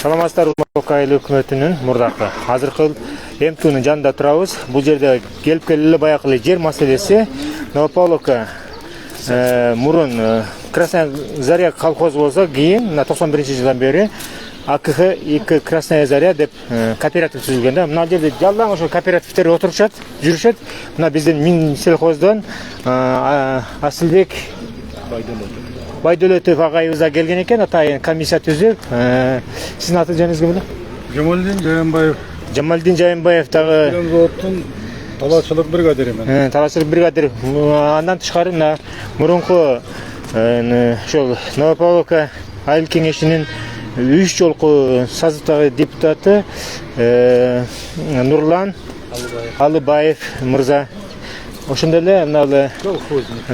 Саламатсыздар, Урматтуу айыл өкмөтүнүн мурдакы. Азыркы МТУнун жанында турабыз. Бул жерде келип келели баягы жер маселеси. Новополовка мурун Красная Заря колхозу болсо, кийин 91-жылдан бери АКХ 2 Красная Заря деп кооператив түзүлгөн да. Мына жерде жалаң ошо кооперативтер отурушат, жүрүшөт. Мына биздин Минсельхоздон Асылбек Байдөлөтов агайыбыз да келген экен, атайын комиссия түзүп. Сиздин аты жөнүңүз ким эле? Жамалдин Жайымбаев. Жамалдин Жайымбаев дагы Заводтун талаачылык бригадиримен. Талаачылык бригадир. Андан тышкары мына мурунку ошол Новополовка айыл кеңешинин 3 жолку созывдагы депутаты Нурлан Алыбаев мырза. Ошондой эле мына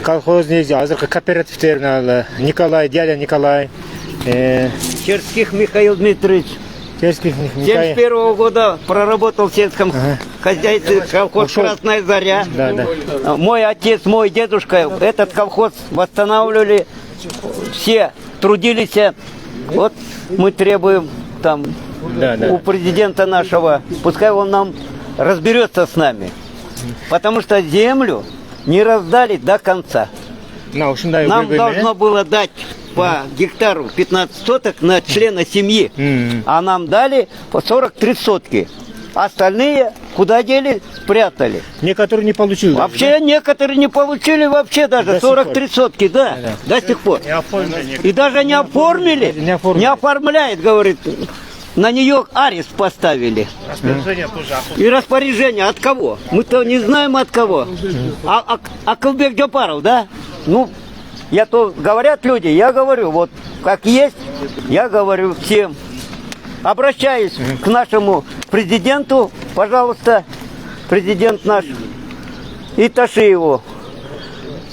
колхозник азыркы кооперативдер Николай, дядя Николай, Черских Михаил Дмитриевич. Черских Михаил. 71-го года проработал в сельском хозяйстве, колхоз Красная Заря. Да. Мой отец, мой дедушка этот колхоз восстанавливали, все трудились. Вот мы требуем там у президента нашего, пускай он нам разберется с нами. Потому что землю не раздали до конца. Нам должно было дать по гектару 15 соток на члена семьи, а нам дали по 43 сотки. Остальные куда дели? Спрятали. Некоторые не получили. Вообще некоторые не получили вообще даже 43 сотки, да, до сих пор. И даже не оформили, не оформляет, говорит. На нее арест поставили. Распоряжение тоже. И распоряжение от кого? Мы-то не знаем от кого. Акылбек Джапаров, да? Ну, говорят люди, я говорю, вот как есть, я говорю всем. Обращаюсь к нашему президенту, пожалуйста, президент наш Иташиеву.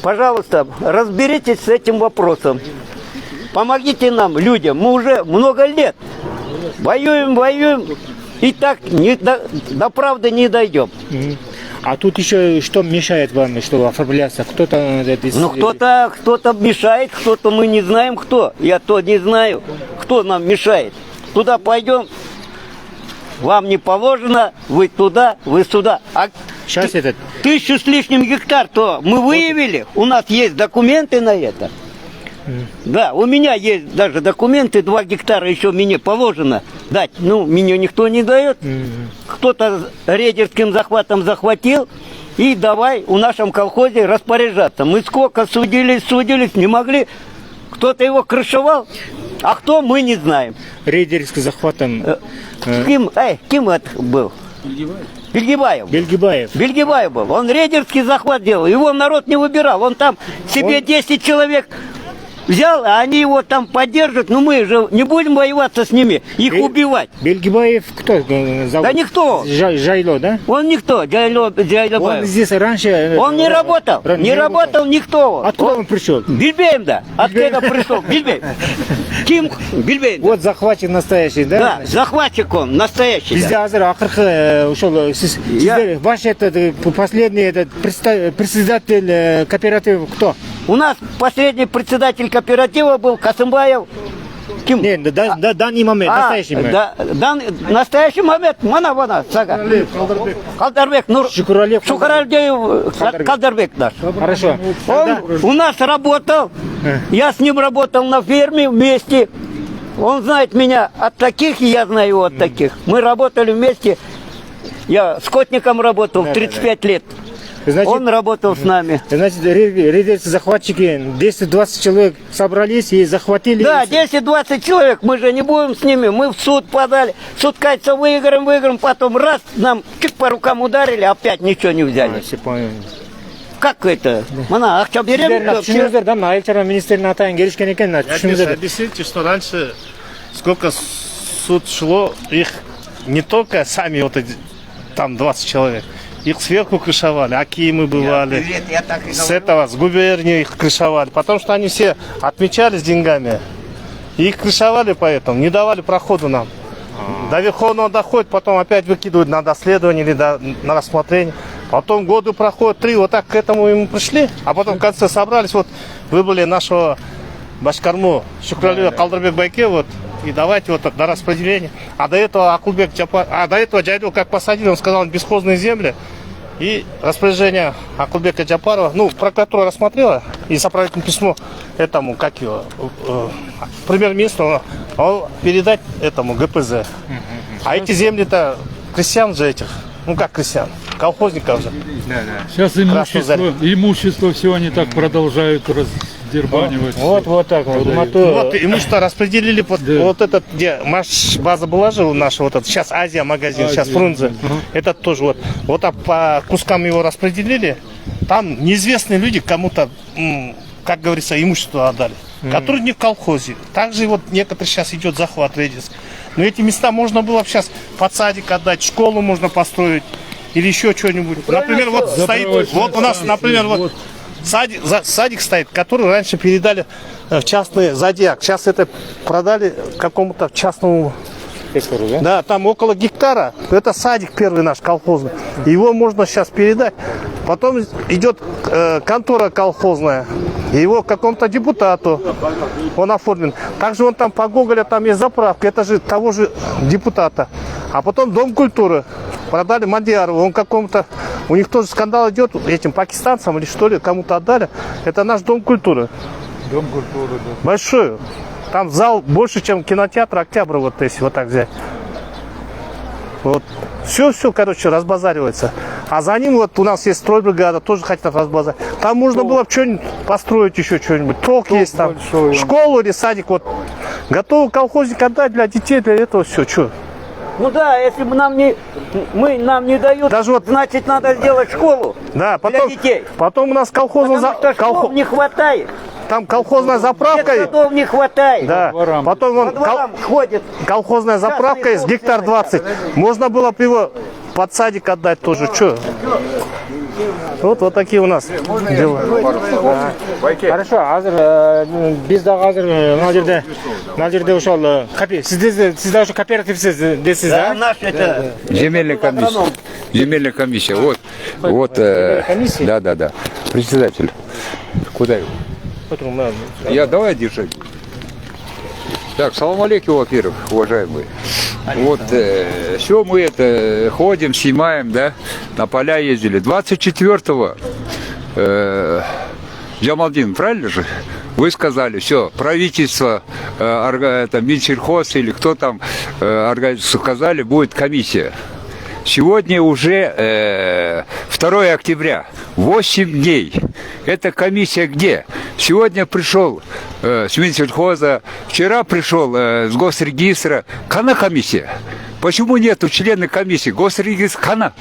Пожалуйста, разберитесь с этим вопросом. Помогите нам, людям, мы уже много лет воюем, и так до правды не дойдем. А тут еще что мешает вам, чтобы оформляться? Кто-то... Ну, кто-то мешает, кто-то мы не знаем, кто. Я то не знаю, кто нам мешает. Туда пойдем, вам не положено, вы туда, вы сюда. А сейчас 1000 с лишним гектар, то мы выявили, у нас есть документы на это. Да, у меня есть даже документы, 2 гектара еще мне положено дать. Ну, мне никто не дает. Кто-то рейдерским захватом захватил, и давай в нашем колхозе распоряжаться. Мы сколько судились, не могли. Кто-то его крышевал, а кто, мы не знаем. Рейдерским захватом... Кем это был? Бельгибаев был. Он рейдерский захват делал. Его народ не выбирал. Он там себе 10 человек... взял, а они его там поддержат, но мы же не будем воеваться с ними, их убивать. Бельгибаев кто? Да никто. Жайло, да? Он никто, Жайло. Он здесь раньше... Он не работал, не работал никто. Откуда он пришел? Бильбеем, да. Откуда пришел? Бильбеем. Ким Бильбеем. Вот захватчик настоящий, да? Да, захватчик он, настоящий. Bizde hazır akırkı uşul sizler ваш этот последний этот председатель кооператива кто? У нас последний председатель кооператива был Касымбаев. Ким? Нет, данный момент, настоящий момент. Настоящий момент, мана, сага. Калдарбек, Шукуралиев Калдарбек наш. Хорошо. Он у нас работал, я с ним работал на ферме вместе. Он знает меня от таких, и я знаю его от таких. Мы работали вместе, я скотником работал 35 лет. Значит, он работал с нами. Значит, рейдерские захватчики, 10-20 человек собрались и захватили. Да, 10-20 человек, мы же не будем с ними, мы в суд подали. Суд, кажется, выиграем, потом раз, нам по рукам ударили, опять ничего не взяли. Все понял. Как это? Мана, акча берем? Объясните, что раньше, сколько суд шло, их не только сами, вот там 20 человек. Их сверху крышевали, акимы бывали, с губернии их крышевали, потому что они все отмечались деньгами, и их крышевали поэтому, не давали проходу нам. До Верховного доходит, потом опять выкидывают на доследование или на рассмотрение, потом годы проходят, 3, вот так к этому мы пришли, а потом в конце собрались, вот выбрали нашего Башкарму Шукралиева Калдарбек Байке, вот и давайте вот на распределение. А до этого Акулбек до этого Джайдул как посадили, он сказал, бесхозные земли. И распоряжение Акулбека Джапарова, ну, прокуратура рассмотрела, и сопроводительное письмо этому, как его, премьер-министру, передать этому ГПЗ. А эти земли-то крестьян же этих, ну как крестьян, колхозников же. Сейчас имущество все они так продолжают раздербанивать. Вот так вот. Вот имущество распределили вот этот, где база была же у нашего, вот этот, сейчас Азия магазин, сейчас Фрунзе. Этот тоже вот так по кускам его распределили. Там неизвестные люди кому-то, как говорится, имущество отдали, которые не в колхозе. Также вот некоторые сейчас идет захват Редис. Но эти места можно было сейчас под садик отдать, школу можно построить или еще что-нибудь. Например, вот стоит, вот у нас, например, вот садик стоит, который раньше передали в частный зодиак. Сейчас это продали какому-то частному. Да, там около гектара. Это садик первый наш колхозный. Его можно сейчас передать. Потом идет контора колхозная. Его какому-то депутату он оформлен. Также он там по Гоголя, там есть заправка. Это же того же депутата. А потом Дом культуры. Продали Мадьярову. Он какому-то... У них тоже скандал идет. Этим пакистанцам или что ли, кому-то отдали. Это наш Дом культуры. Дом культуры, да. Большой. Там зал больше, чем кинотеатр Октябрь, вот если вот так взять. Вот. Все, короче, разбазаривается. А за ним вот у нас есть стройбригада, тоже хотят разбазарить. Там можно было бы что-нибудь построить, еще что-нибудь. Ток есть там, большой, школу или садик. Вот. Готовы колхозник отдать для детей, для этого все. Что? Ну да, если бы нам не дают, даже вот, значит надо сделать школу, да, потом, для детей. Потом у нас колхозная школ не хватает. Там колхозная заправка. Садов не хватает. Да. Потом вон ходит. Колхозная заправка есть, гектар 20. Можно было бы его под садик отдать тоже. Что? Вот такие у нас дела. Хорошо, biz de hazır mына жерде ошол сиз да ошо кооперативсиз дейсиз да? Наш это Земельная комиссия. Вот. Да. Председатель. Куда его? Давай держать. Так, салам алейкум, во-первых, уважаемые. Вот, все мы это ходим, снимаем, да, на поля ездили. 24-го, Джамалдин, правильно же? Вы сказали, все, правительство, это Минсельхоз или кто там, сказали, будет комиссия. Сегодня уже 2 октября, 8 дней. Эта комиссия где? Сегодня пришел с Минсельхоза, вчера пришел с Госрегистра. Кана комиссия? Почему нету члена комиссии? Госрегистр Кана?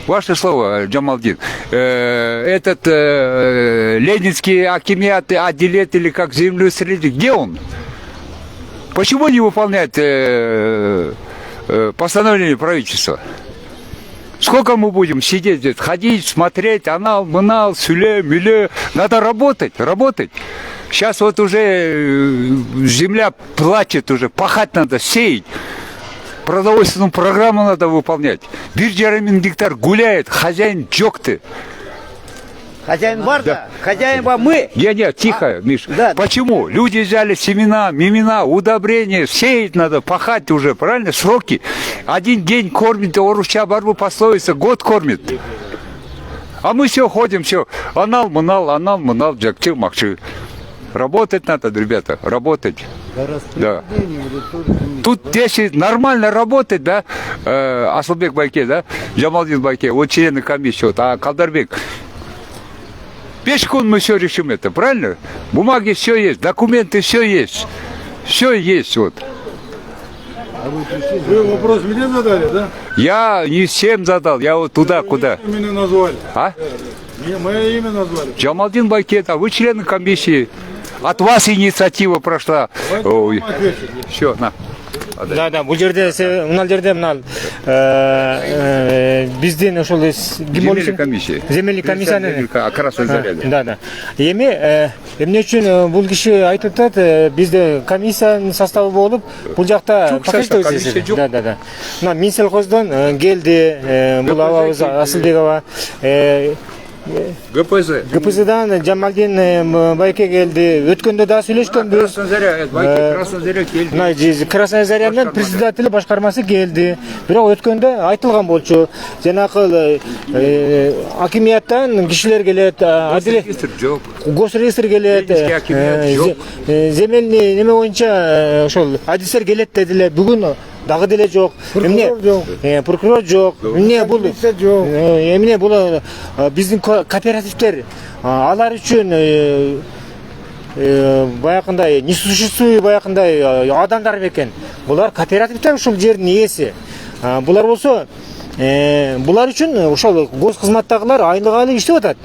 Ваше слово, Джамалдин. Этот ленинский акимиат, отделет или как землю среди, где он? Почему не выполняет постановление правительства? Сколько мы будем сидеть здесь, ходить, смотреть, анал, манал, сюле, миле. Надо работать. Сейчас вот уже земля плачет уже, пахать надо, сеять. Продовольственную программу надо выполнять. 1,5 гектар гуляет, хозяин джокты. Хозяин бар, да. Хозяин бар мы. Нет, тихо, Миш. Да. Почему? Люди взяли семена, мимена, удобрения, сеять надо, пахать уже, правильно? Сроки. 1 день кормит, оруща барбу пословица, год кормит. А мы все ходим, все. Анал, манал, джакчи, махчи. Работать надо, ребята, работать. Да. Тут если нормально работать, да, Асылбек Байке, да, Джамалдин Байке, вот члены комиссии, вот, а Калдарбек. Пешком мы все решим это, правильно? Бумаги все есть, документы все есть. Все есть вот. А вы вопрос мне задали, да? Я не всем задал, я вот туда, куда. Именно назвали. А? Мое имя назвали. Джамалдин Байкет, а вы члены комиссии. От вас инициатива прошла. Ой. Все, на. Да, бул жерде мына жерде биздин ошол Земельная комиссия. Земельный комиссия. Окраса заряда. Да. Эмне үчүн бул киши айтып атат, бизде комиссиянын составы болуп, бул жакта комиссия жок. Да. Мына Минсельхоздон келди, бул абабыз Асылбек аба. ГПЗ. ГПЗдан Жамалдин байке келди. Өткөндө да сүйлөшкөнбүз. Красная Заря келди. Мына Красная Зарянын председатель башкармасы келди. Бирок өткөндө айтылган болчу. Жанакы акимияттан кишилер келет, Регистр жок. госреестр келет, Ленинский акимият жок. земельный неме боюнча ошол адистер келет дедилер. Бүгүн дагы деле жок. Прокурор жок. Эмне бул? Эмне бул биздин кооперативдер алар үчүн баягындай несуществующий баягындай адамдар бекен. Булар кооперативдер ушул жердин ээси. Булар болсо булар үчүн ошол гос кызматтагылар айлык алып иштеп атат.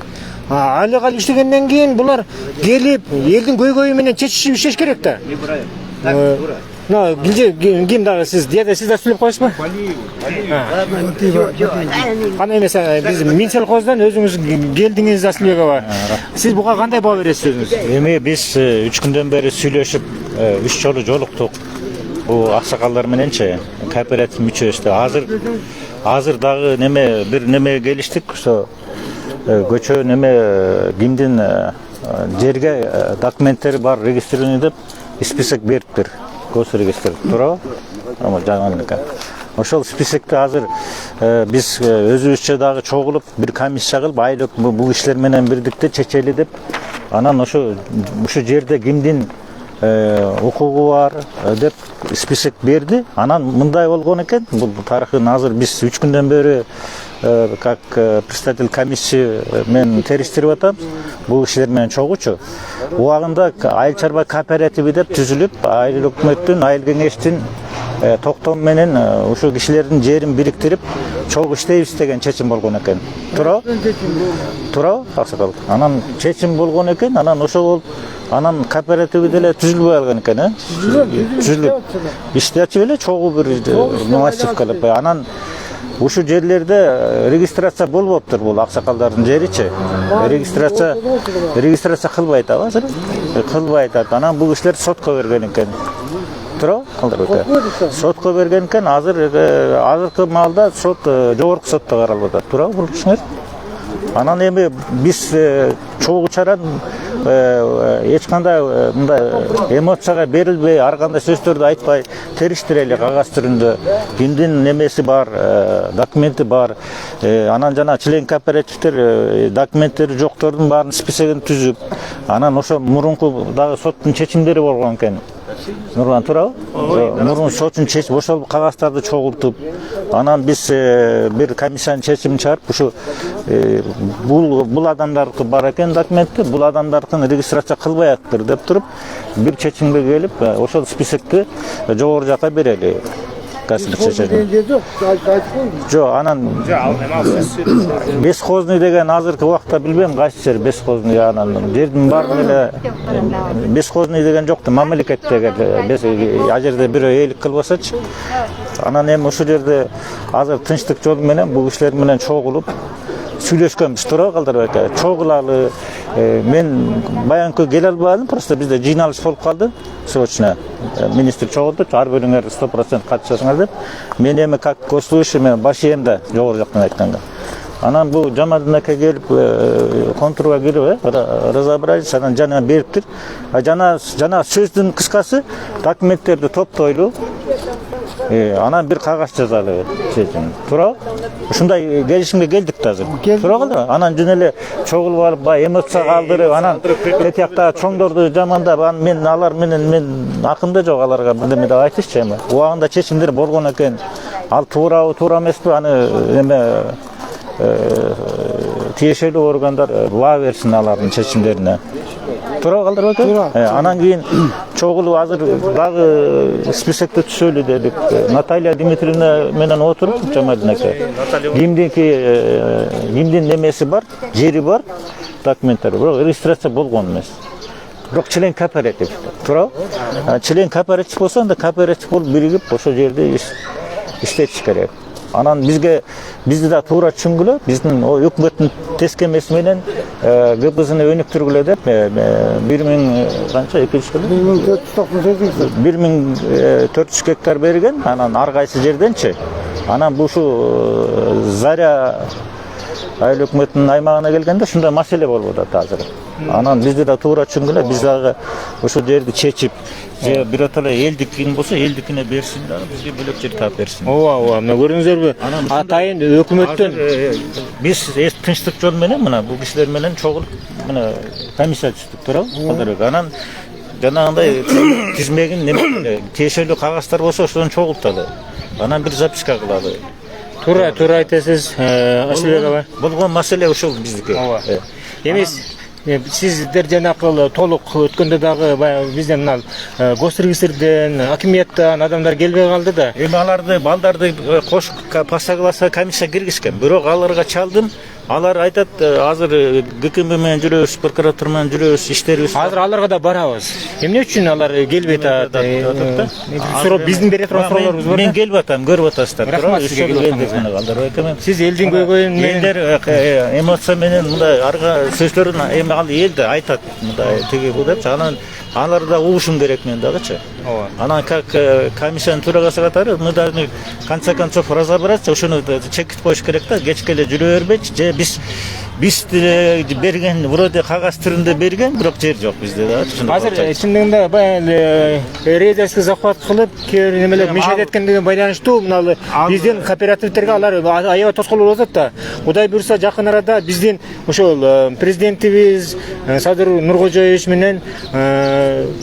Айлык алып иштегенден кийин булар келип элдин көйгөйү менен чечишип иштеш керек да. Ким дагы сиз да сүйлөп коесузбу? Кандай эмес, биз Минсельхоздан өзүңүз келдиңиз, Асылбекова. Сиз буга кандай баа бересиз өзүңүз? Эми биз 3 күндөн бери сүйлөшүп, 3 жолу жолуктук. Бул аксакалдар мененчи кооператив мүчөсү. Азыр дагы бир неме келиштик, ошо көчө кимдин жерге документтери бар регистрированный деп список бериптир. Госрегистр туурабы? Жаңылыка. Ошол списокти азыр биз өзүбүзчө дагы чогулуп бир комиссия кылып айлык бул иштер менен бирдикте чечели деп, анан ушу жерде кимдин укугу бар деп список берди. Анан мындай болгон экен, бул тарыхын азыр биз 3 күндөн бери как представитель комиссии мен териштирип атам. Бул кишилер менен чогуучу. Убагында айыл чарба кооперативи деп түзүлүп, айыл өкмөттүн, айыл кеңештин токтом менен ушул кишилердин жерин бириктирип чогуу иштейбиз деген чечим болгон экен. Туурабы, аксакал? Анан чечим болгон экен, анан ошол болуп, анан кооперативи деле түзүлбөй алган экен, Түзүлүп. Иштечи эле чогуу бир массив кылып, анан ушу жерлерде регистрация болбоптур, бул аксакалдардын жеричи. Регистрация кылбайт азыр. Кылбай атат. Анан бул кишилер сотко берген экен. Сотко берген экен, азыркы маалда сот жогорку сотто каралып атат. Туурабы бул кишилер? Анан эми биз чогуу чаран эч кандай мындай эмоцияга берилбей, ар кандай сөздөрдү айтпай териштирели кагаз түрүндө. Кимдин немеси бар, документи бар. Анан жана член кооперативдер документтери жоктордун баарын списогун түзүп, анан ошо мурунку дагы соттун чечимдери болгон экен. Нурлан, туурабы? Мурун соттун чечип, ошол кагаздарды чогултуп, анан биз бир комиссиянын чечимин чыгарып, ушу бул адамдардыкы бар экен документи, бул адамдардыкын регистрация кылбаяктыр деп туруп, бир чечимге келип, ошол списокти жогору жака берели. Жок, анан Бесхозный деген азыркы убакта билбейм кайсы жер Бесхозный, анан жердин баардыгы эле Бесхозный деген жок да, мамлекеттеги ал жерде бирөө ээлик кылбасачы. Анан эми ошол жерде азыр тынчтык жолу менен бул кишилер менен чогулуп сүйлөшкөнбүз, туурабы Калдарбек? Чогулалы. Мен баянкы келе албадым, просто бизде жыйналыш болуп калды. Срочно министр чогулду, ар бирөөңөр 100% катышасыңар деп. Мен эми как госслужащий мен баш ийем жогору жактан айтканга. Анан бул Жамалдин ака келип контурга кирип, разобрались, анан жана бериптир. Жана сөздүн кыскасы документтерди топтойлу. Анан бир кагаз жазалы чечим. Туурабы? Ушундай келишимге келдик да азыр. Туурабы? Анан жөн эле чогулуп алып, эмоция калтырып, анан тетиякта чоңдорду жамандап, алар менен акында жок аларга бирдеме деп айтышчы эми. Убагында чечимдер болгон экен. Ал туурабы, туура эмеспи? Аны эме тиешелүү органдар баа берсин алардын чечимдерине. Туурабы Калдарбек? Анан кийин чогулуп азыр дагы списокто түзөлү дедик. Наталья Дмитриевна менен отуруп, Жамалдин ака. Кимдин немеси бар, жери бар, документтери, бирок регистрация болгон эмес. Бирок член кооператив. Туурабы? Член кооператив болсо, анда кооператив болуп биригип ошол жерде иштетиш керек. Анан бизди да туура түшүнгүлө, биздин өкмөттүн тескемеси менен ГПЗны өнүктүргүлө деп 1498 1400 гектар берген, анан ар кайсы жерденчи. Анан бушу Заря айыл өкмөтүнүн аймагына келгенде ушундай маселе болуп атат азыр. Анан бизди да туура түшүнгүлө, биз дагы ошол жерди чечип, же биротоло элдикин болсо элдикине берсин дагы, бизге бөлөк жер таап берсин. Ооба, мына көрүңүзөрбү? Атайын өкмөттөн Биз тынчтык жол менен мына бул кишилер менен чогулуп мына комиссия түздүк, туурабы? Кадырбек. Анан жанагындай тизмегин неме тиешелүү кагазддар болсо ошодон чогулталы. Анан бир записка кылалы. туура айтасыз, Асылбек аба. Болгон маселе ушул биздики. Эмес, сиздер жанакы толук өткөндө дагы баягы бизден мына госрегистрден, акимияттан адамдар келбей калды да. Эми аларды, балдарды кош пассагласа комиссия киргизген. Бирок аларга чалдым. Алар айтат, азыр ГКМ менен жүрөбүз, прокуратура менен жүрөбүз, иштерибиз. Азыр аларга да барабыз. Эмне үчүн алар келбей атат? Суроо биздин бере турган суроолорубуз бар. Мен келип атам, көрүп атасыздар. Рахмат сизге келип атам. Сиз элдин көйгөйүн Элдер эмоция менен мындай арга сөздөрүн эми ал эл да айтат, мындай тиги бул депчи. Анан алар да угушум керек мен дагычы. Анан как комиссиянын төрагасы катары мы должны в конце концов разобраться, ошону чекит коюш керек да, кечке эле жүрө бербейчи. Же биз берген вроде кагаз түрүндө берген, бирок жер жок bizde да. Азыр чындыгында баягы рейдерский захват кылып, кээ бир немелер мешет эткендиге байланыштуу мына биздин кооперативтерге алар аябай тоскоол болуп атат да. Кудай буйрса жакын арада биздин ошол президентибиз Садыр Нуркожоевич менен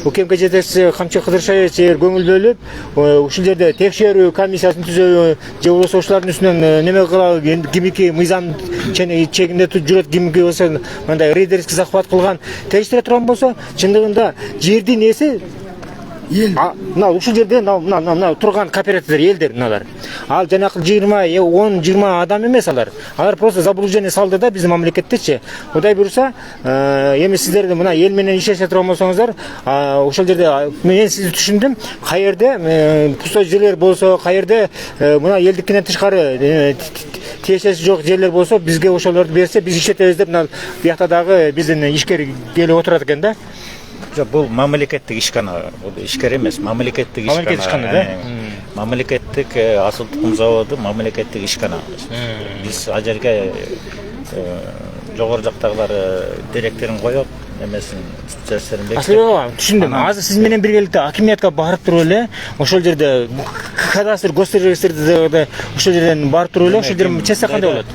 УКМК жетекчиси Камчы Кыдыршаевич көңүл бөлүп, ушул жерде текшерүү комиссиясын түзөбү, же болбосо ошолордун үстүнөн неме кылабы, кимики мыйзам чегинде жүрөт, кимики болсо мындай рейдерский захват кылган текшере турган болсо, чындыгында жердин эси мына ушул жерде мына турган кооперативдер, элдер мыналар. Ал жанакы 10-20 адам эмес алар. Алар просто заблуждение салды да биздин мамлекеттечи. Кудай буйрса, эми сиздер мына эл менен иштеше турган болсоңуздар, ошол жерде мен сизди түшүндүм. Каерде пустой жерлер болсо, каерде мына элдикинен тышкары тиешеси жок жерлер болсо, бизге ошолорду берсе, биз иштетебиз деп мына биякта дагы биздин ишкер келип отурат экен да. Бул мамлекеттик ишкана, бул ишкер эмес, мамлекеттик ишкана. Мамлекеттик ишкана да. Мамлекеттик асыл тукум заводу мамлекеттик ишкана. Биз ал жерге жогору жактагылар директорун коюп, эмесин специалисттерин бекитип. Асылбек, түшүндүм. Азыр сиз менен биргеликте акимиятка барып туруп эле, ошол жерде кадастр, госрегистрде ошол жерден барып туруп эле, ошол жерден чечсе кандай болот?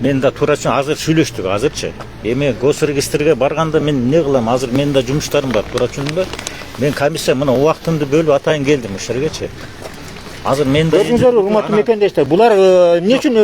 Мен да туура азыр сүйлөштүк, азырчы. Эми госрегистрге барганда мен эмне кылам? Азыр менин да жумуштарым бар, туура түшүндүңбү? Мен комиссия мына убактымды бөлүп атайын келдим ушул жергечи. Азыр мен да көрүңүздөр, урматтуу мекендештер, булар эмне үчүн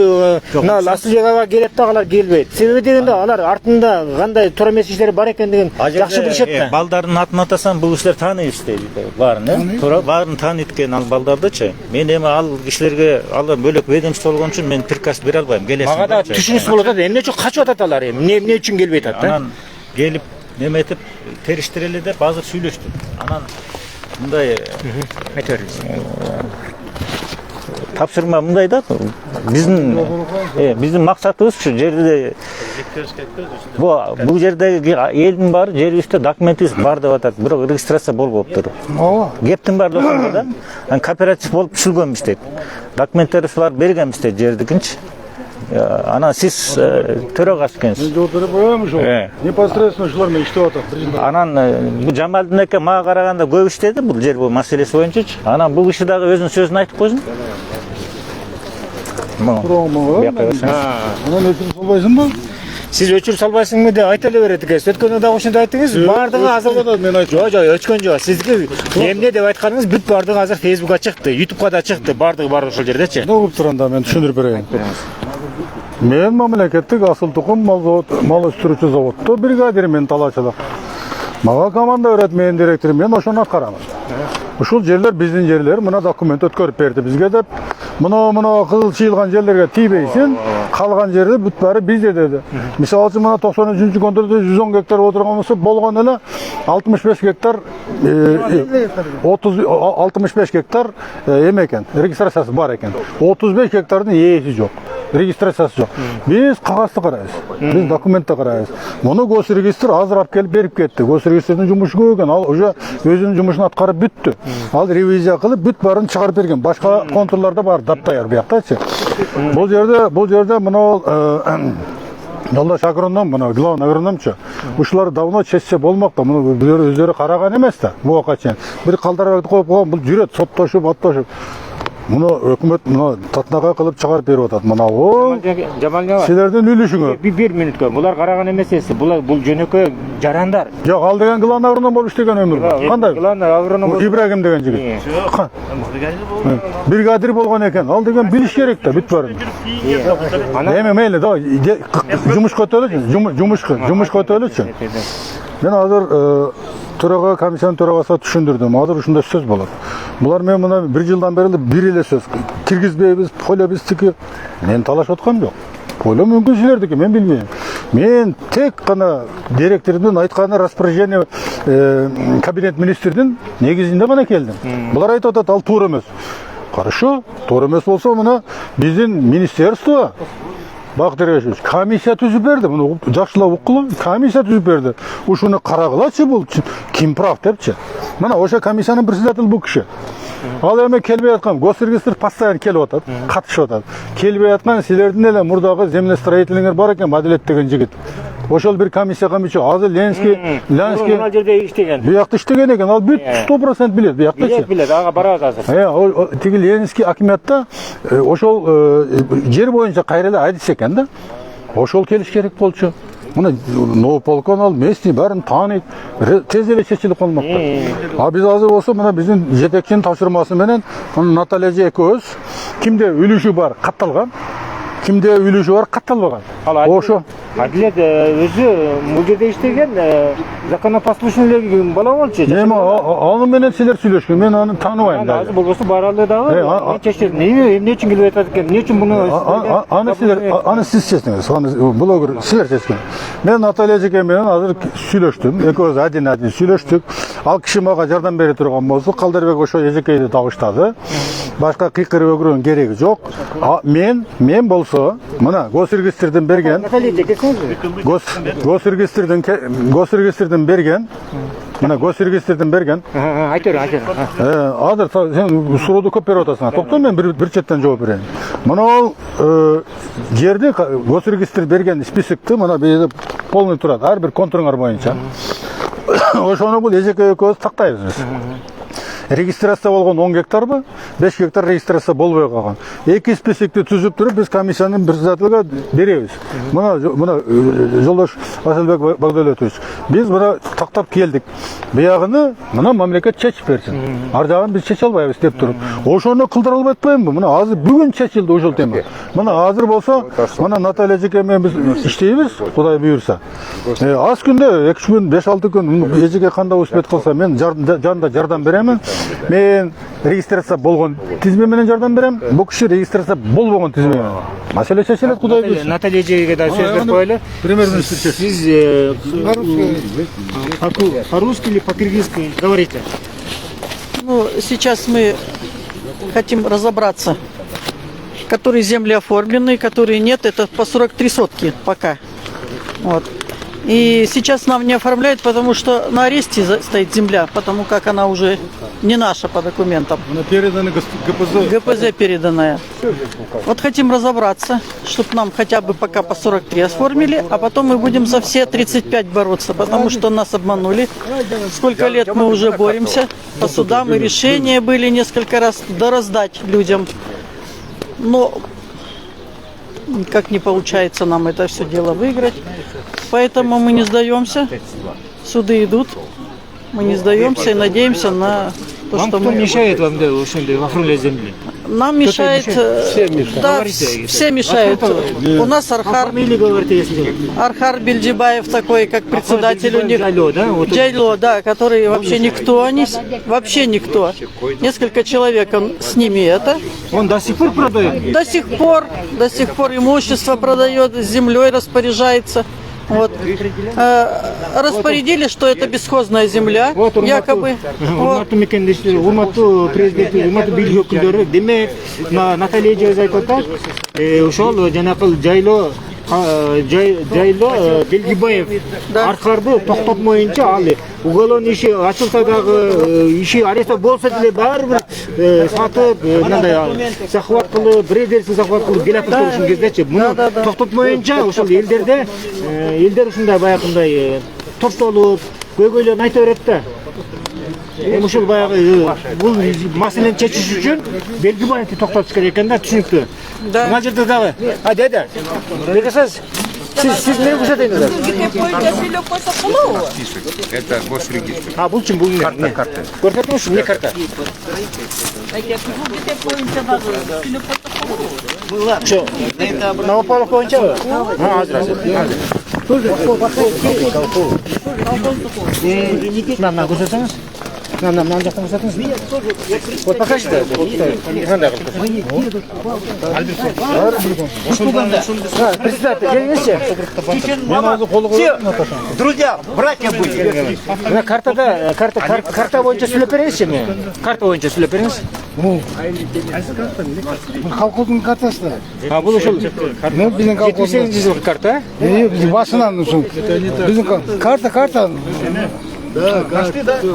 мына Асылбек ага келет да, алар келбейт? Себеби дегенде алар артында кандай туура эмес иштери бар экендигин жакшы билишет да. Балдардын атын атасам, бул кишилер тааныйбыз дейт баарын, туура баарын таанıyт экен ал балдардычы. Мен эми ал кишилерге алар бөлөк ведомство болгон үчүн мен приказ бере албайм, келесиң. Мага да түшүнүксүз болуп атат. Эмне үчүн качып атат алар эми? Эмне үчүн келбей атат да? Анан келип неметип териштирели деп азыр сүйлөштүк. Анан мындай айта бериңиз. Тапшырма мындай да, биздин максатыбыз ушу жерде бул жердеги элдин баары жерибизде документибиз бар деп атат, бирок регистрация болбоптур. Кептин баары ошондо да. Анан кооператив болуп түшүлгөнбүз дейт. Документтерди ушулар бергенбиз дейт жердикинчи. Анан сиз төрөгасы экенсиз. Мен жооп бере коем ошол. Непосредственно ушулар менен иштеп атат. Анан бул Жамалдин эке мага караганда көп иштеди бул жер бул маселеси боюнчачы. Анан бул киши дагы өзүнүн сөзүн айтып койсун. Анан өчүрүп салбайсыңбы? Сиз өчүрүп салбайсыңбы деп айта эле берет экенсиз. Өткөндө дагы ошондой айттыңыз. Бардыгы азыр мен айттым. Жок, өчкөн жок. Сиздики эмне деп айтканыңыз бүт бардыгы азыр Facebookка чыкты, YouTube'га да чыкты, бардыгы бар ошол жердечи. Эмне болуп турганда мен түшүндүрүп берейин. Мен мамлекеттик асыл тукум мал өстүрүүчү заводдо бригадирмен талаачыда. Мага команда берет, менин директорум, мен ошону аткарам. Ушул жерлер биздин жерлер, мына документ өткөрүп берди бизге деп. Мына кызыл чыйылган жерлерге тийбейсиң, калган жерде бүт баары бизде деди. Мисалы үчүн мына 93 контролдо 110 гектар отурган болсо болгон эле 65 гектар 65 гектар эме экен, регистрациясы бар экен. 35 гектардын ээси жок. Регистрациясы жок. Биз кагазды карайбыз. Биз документти карайбыз. Муну госрегистр азыр алып келип берип кетти. Госрегистрдин жумушу көп экен. Ал уже өзүнүн жумушун аткарып бүттү. Ал ревизия кылып бүт баарын чыгарып берген. Башка контурларда бар, даптаяр бияктачы. Бул жерде мына Жолдаш агроном, мына главный агрономчу. Ушулар давно чечсе болмок да, муну өздөрү караган эмес да. Буга чейин. Бир калдырып коюп койгон, бул жүрөт соттошуп, атташып. Муну өкмөт муну татнага кылып чыгарып берип атат. Мына о Жамалга силердин үлүшүңөр. бир мүнөткө булар караган эмес эси. Бул жөнөкөй жарандар. Жок, ал деген главный агроном болуп иштеген өмүр. Кандай? Главный агроном Ибрагим деген жигит. Бригадир болгон экен. Ал деген билиш керек да, бүт барын. Эми мейли да, жумушка өтөлүчү, жумушка өтөлүчү. Мен азыр төрага комиссиянын төрагасына түшүндүрдүм. Азыр ушундай сөз болот. Булар мен мына 1 жылдан бери бир эле сөз. Киргизбейбиз, поле биздики. Мен талашып аткам жок. Поле мүмкүн силердики, мен билбейм. Мен тек гана директордун айтканы распоряжение кабинет министрдин негизинде гана келдим. Булар айтып атат, ал туура эмес. Хорошо, туура эмес болсо мына биздин министерство Бактыр Ешевич комиссия түзүп берди. Муну жакшылап уккула, комиссия түзүп берди. Ушуну карагылачы, бул ким прав депчи. Мына ошо комиссиянын председатель бул киши. Ал эми келбей аткан госрегистр постоянно келип атат, катышып атат. Келбей аткан силердин эле мурдагы землестроительиңер бар экен, Мадилет деген жигит. Ошол бир комиссияга мүчө. Азыр Ленский Ал жерде иштеген. буякта иштеген экен. Ал бүт 100% билет, буяктачы. Билет, ага барабыз азыр. Тиги Ленский акиматта ошол жер боюнча кайра эле айдыс экен да. Ошол келиш керек болчу. Мына Новополкон ал местный барын тааныйт, тез эле чечилип калмак. А биз азыр болсо мына биздин жетекчинин тапшырмасы менен Наталья экөөбүз кимде үлүшү бар катталган, кимде үлүшү бар катталбаган. Ошо Адилет өзү бул жерде иштеген законопослушный бала болчу. Эми аны менен силер сүйлөшкөн, мен аны тааныбайм да. Азыр болбосо баралы дагы. Мен чечтим. Эмне үчүн келип атат экен? Эмне үчүн муну аны сиз чечтиңиз. Блогер силер чечкен. Мен Наталья эже менен азыр сүйлөштүм. Экөөбүз адин сүйлөштүк. Ал киши мага жардам бере турган болсо, Калдарбек ошо эжекейди табыштады. Башка кыйкырып өгүрүүнүн кереги жок. Мен болсо мына госрегистрден берген госрегистрден берген мына госрегистрден берген айтыр. Азыр сен сурооду көп берип атасың. Токто, мен бир четтен жооп берейин. Мына ал жерде госрегистр берген списокты мына бизде полный турат, ар бир контуруңар боюнча. Ошону бул эжеке экөөбүз тактайбыз. Регистрация болгон 10 гектарбы, 5 гектар регистрация болбой калган. Эки списокты түзүп туруп биз комиссиянын председателине беребиз. Мына жолдош Асылбек Багдөлөтович, биз мына тактап келдик. Буягыны мына мамлекет чечип берсин. Ар жагын биз чече албайбыз деп туруп. Ошону кылдыра албай атпаймынбы? Мына азыр бүгүн чечилди ошол тема. Мына азыр болсо, мына Наталья эжеке менен биз иштейбиз, Кудай буйрса. Аз күндө 2 күн, 5-6 күн эжеке кандай успет кылса, мен жанында жардам беремин. Мен регистрация болгон тизме менен жардам берем. Бул киши регистрация болбогон тизме менен. Маселе чечилет, Кудай буйрса. Наталья эжеге да сөз берип коелу. Премьер-министр Сиз по-русски или по-киргизски говорите? Ну, сейчас мы хотим разобраться, которые земли оформлены, которые нет. Это по 43 сотки пока. Вот. И сейчас нам не оформляют, потому что на аресте стоит земля, потому как она уже не наша по документам. Она передана ГПЗ. ГПЗ переданная. Вот хотим разобраться, чтобы нам хотя бы пока по 43 оформили, а потом мы будем за все 35 бороться, потому что нас обманули. Сколько лет мы уже боремся по судам, и решения были несколько раз дораздать людям. Но никак не получается нам это все дело выиграть. Поэтому мы не сдаемся. Суды идут. Мы не сдаемся и надеемся на то, что мы... мешает вам оформлять земли? Нам мешает... Да, все мешают. У нас Архар. Архар Бельджибаев такой, как председатель у них. Джайло, да, который вообще никто. Вообще никто. Несколько человек он с ними это. Он до сих пор продает? До сих пор имущество продает, с землей распоряжается. Вот. Распорядили, что это бесхозная земля, якобы. Наталья эже айтып атат, ошол жанакыл жайлоо жайлоо Белгибаев аркарды токтотмоюнча ал уголовный иши ачылса дагы иши ареста болсо деле баары бир сатып мындай захват кылып бирдерсин захват кылып келатып турушун кездечи муну токтотмоюнча ушул элдерде элдер ушундай баягындай топтолуп көйгөйлөрүн айта берет да. Ушул баягы бул маселени чечиш үчүн Белгибаевди токтотуш керек экен да, түшүнүктүү. Мына жерде дагы. Деде. Бекасыз. Siz ne kuşatıyorsunuz? Это госрегистр. Bu kim bu? Karta. Görüyor musun? Ne karta? Şu. Новополок oyuncu mu? Ha, hazır. Нам кушатıyorsunuz? Нам кушатıyorsunuz? Вот покажите. Председатель, gelіңізші. Друзья, братья были. Карта бойынша сөйлеп беріңізші ме? Карта бойынша сөйлеп беріңіз. Колхоздун картасы. Бұл ушул Біздің 78 жылғы карта? Басынан біздің карта.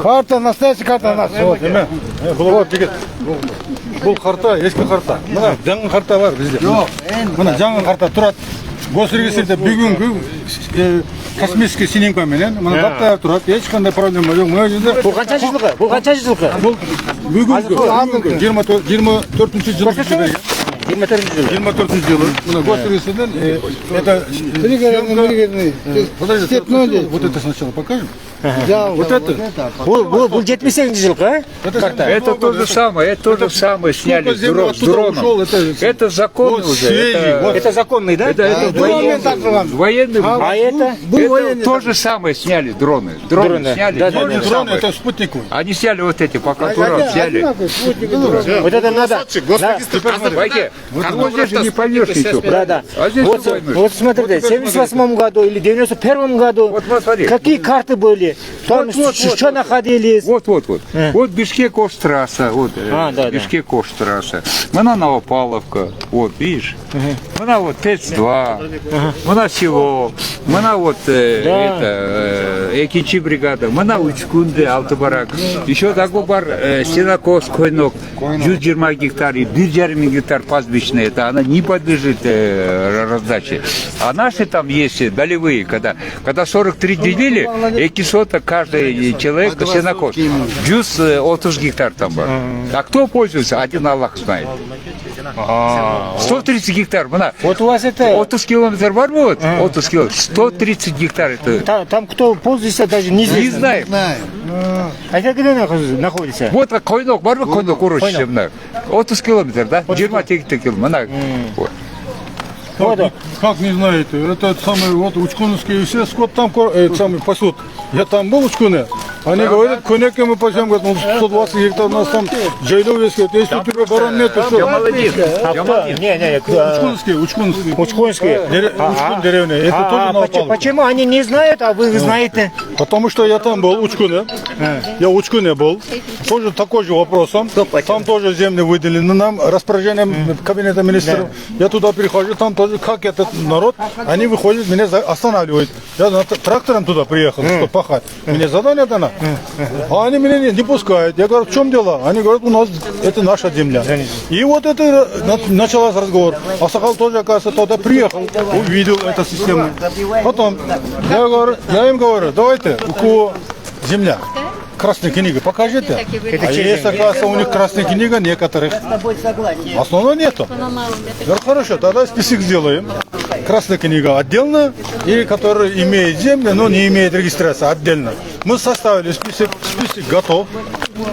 Карта, настоящая карта нас. Вот, вот, жігіт. Бұл карта, ескі карта. Мына жаңа карта бар бізде. Мына жаңа карта тұрады. Госрегистрде бүгінгі космический снимкаменен мына даттар тұрады. Ешқандай проблема жоқ. Мына жерде Бұл қанша жылғы? бұл бүгінгі 24-ші жылы берген. 24 жылы. Мына госрегистрден это вот это сначала покажем. Вот это. Бұл 78 жылғы карта. Это то же самое сняли с дроном. Это законно уже. Это законный, да? Это военный. А это? Это то же самое сняли дроны. Дроны сняли. Дроны это спутниковые. Они сняли вот эти, пока дурак сняли. Вот это надо. Пойди. Вот здесь же не поймешь ничего. Да. А здесь что поймешь? Вот смотрите, в 78 году или 91 году Вот смотри. какие карты были? Там что находились? Вот. Вот Бишкек-Оштрасса. Вот. Да. Бишкек-Оштрасса. Мына Новопавловка. Вот, видишь? Мына вот ТЭЦ-2. Мына село. Мына вот Экинчи бригада. Мына Учкунде, Алтыбарак. Еще такой бар Сенокос, Койнок. 120 гектар и 1,5 гектар пастбищные. Это она не подлежит раздаче. А наши там есть долевые, когда 43 делили, Экисота каждый человек сенокос. 130 гектар там был. А кто пользуется? Один Аллах знает. 130 гектар. Вот у вас это... 30 километров бар вот? 30 километров. 130 гектар это. Там кто пользуется, даже не Не знаем. А это где находится? Вот Койнок, бар мı Койнок урочище? 30 километров, да? 20 километров. Как не знаете, это самый вот Учкуновские все скот там самый пасут. Я там был в Учкуне. Они говорят, коньяки мы пасем, говорят, 120 гектар у нас там жайлов есть, если у тебя баран нет, то что? Я молодец. Учкуновские. Учкунские. Учкун деревня. Это тоже Новопавловка. Почему они не знают, а вы знаете? Потому что я там был, в Учкуне. Я в Учкуне был. Тоже такой же вопросом. Там тоже земли выделены нам, распоряжением кабинета министров. Я туда перехожу, там тоже, как этот народ, они выходят, меня останавливают. Я трактором туда приехал, чтобы пахать. Мне задание дано. А они меня не пускают. Я говорю, в чем дело? Они говорят, у нас это наша земля. И вот это начался разговор. Асакал тоже, оказывается, туда приехал, увидел эту систему. Потом я им говорю, давайте, у кого земля. Красная книга, покажите. А есть, оказывается, у них красная книга некоторых. Основного нету. Да, хорошо, тогда список сделаем. Красная книга отдельно, и которые имеют землю, но не имеют регистрации отдельно. Мы составили список готов.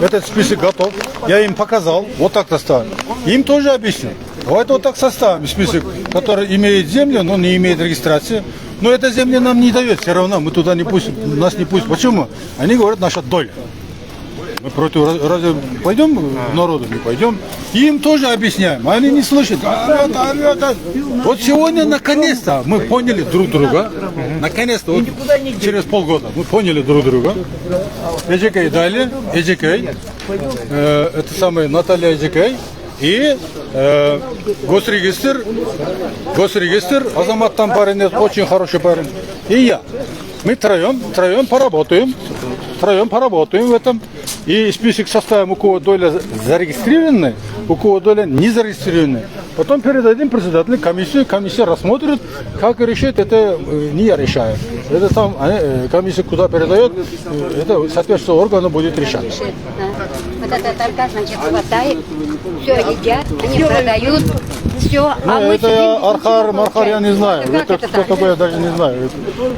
Этот список готов. Я им показал, вот так составим. Им тоже объяснил. Давайте вот так составим список, который имеет землю, но не имеет регистрации. Но эта земля нам не дает, все равно мы туда не пустим, нас не пустят. Почему? Они говорят, наша доля. Мы против, разве пойдем к народу? Не пойдем. И им тоже объясняем, а они не слышат. Вот сегодня наконец-то мы поняли друг друга. Наконец-то, вот через полгода мы поняли друг друга. Эджекей дали, Эджекей, это самая Наталья Эджекей. и госрегистр, Азаматтан парень, очень хороший парень, и я. Мы троем поработаем в этом, и список составим, у кого доля зарегистрированная, у кого доля не зарегистрированная. Потом передадим председателю комиссию, комиссия рассмотрит, как решить, это не я решаю. Это там комиссия куда передает, это соответствующий орган будет решать. Вот это торга, значит, хватает, все едят, они продают, все. Ну, это Архар, я не знаю. Это кто такой, я даже не знаю.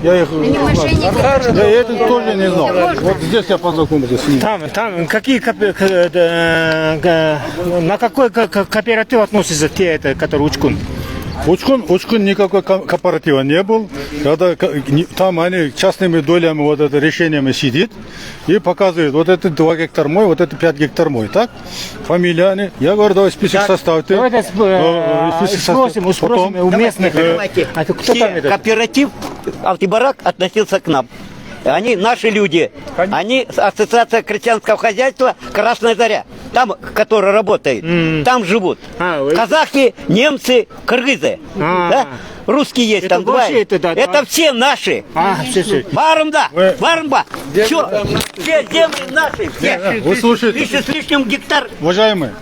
Я их я это тоже не знал. Вот здесь я познакомился с ним. Там какие на какой кооператив относится те, который Учкун? Учкун никакой кооператива не был. Когда там они частными долями вот это решениями сидит и показывает, вот это 2 гектара мой, вот это 5 гектар мой, так? Фамилия они. Я говорю, давай список составьте. Давайте спросим у местных. Кто там этот? Кооператив Алтибарак относился к нам. Они наши люди. Они ассоциация крестьянского хозяйства «Красная заря». Там, которая работает, там живут. Казахи, немцы, кыргызы. Да? Русские есть это там два. Это все наши. Все. Барымба. Все земли наши. Все. Вы слушайте. 1000 с лишним гектар. Уважаемые,